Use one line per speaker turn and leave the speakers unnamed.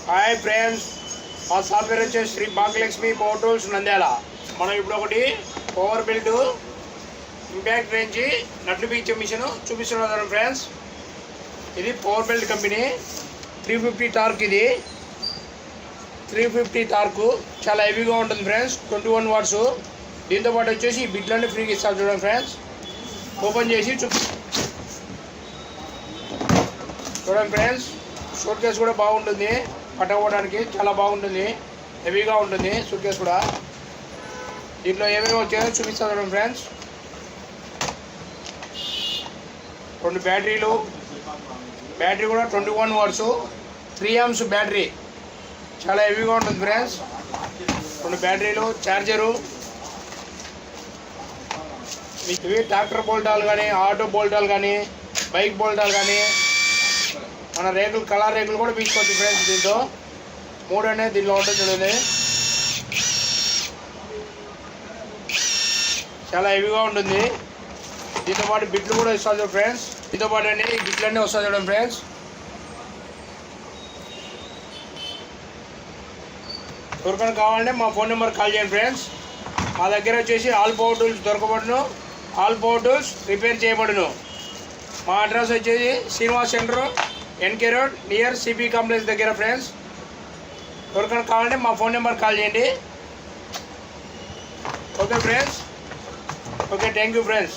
Hi friends, మా software వచ్చేసి Shri Bhagyalakshmi power tools Nandyal. మనం ఇప్పుడు ఒకటి పవర్ బిల్డ్ ఇంపాక్ట్ రేంజ్ నట్లు పీచే మిషన్ చూపిస్తున్నాం ఫ్రెండ్స్. ఇది పవర్ బిల్డ్ కంపెనీ 350 టార్క్. ఇది 350 టార్క్ చాలా హెవీగా ఉంటుంది ఫ్రెండ్స్. 21 వాట్స్. దీంతో పాటు వచ్చేసి ఈ బిట్లన్నీ ఫ్రీగా ఇస్తారు చూడండి ఫ్రెండ్స్. ఓపెన్ చేసి చూడండి ఫ్రెండ్స్. సూట్ కేసు కూడా బాగుంటుంది, పట్టుకోవడానికి చాలా బాగుంటుంది, హెవీగా ఉంటుంది సూట్ కేసు కూడా. దీంట్లో ఏమేమి వచ్చాయో చూపిస్తాను చూడండి ఫ్రెండ్స్. 2 బ్యాటరీలు, బ్యాటరీ కూడా 21 వాట్స్, 3 amps బ్యాటరీ, చాలా హెవీగా ఉంటుంది ఫ్రెండ్స్. 2 బ్యాటరీలు, ఛార్జరు. ఇవి ట్రాక్టర్ బోల్టాలు కానీ, ఆటో బోల్టాలు కానీ, బైక్ బోల్టాలు కానీ, మన రేకులు కలర్ రేకులు కూడా తీసుకోవచ్చు ఫ్రెండ్స్. దీంతో 3 అనేది దీనిలో ఉంటుంది చూడండి. చాలా హెవీగా ఉంటుంది. దీంతో పాటు బిట్లు కూడా ఇస్తారు ఫ్రెండ్స్. దీంతో పాటు అండి ఈ బిట్లన్నీ వస్తాయి చూడండి ఫ్రెండ్స్. ఎవరికైనా కావాలంటే మా ఫోన్ నెంబర్ కాల్ చేయండి ఫ్రెండ్స్. మా దగ్గర వచ్చేసి ఆల్ పవర్ టూల్స్ దొరకబడును, ఆల్ పవర్ టూల్స్ రిపేర్ చేయబడును. మా అడ్రస్ వచ్చేసి Srinivas centre, NK road, near CP complex దగ్గర ఫ్రెండ్స్. ఎవరికైనా కావాలంటే మా ఫోన్ నెంబర్ కాల్ చేయండి. Okay friends. Okay, thank you friends.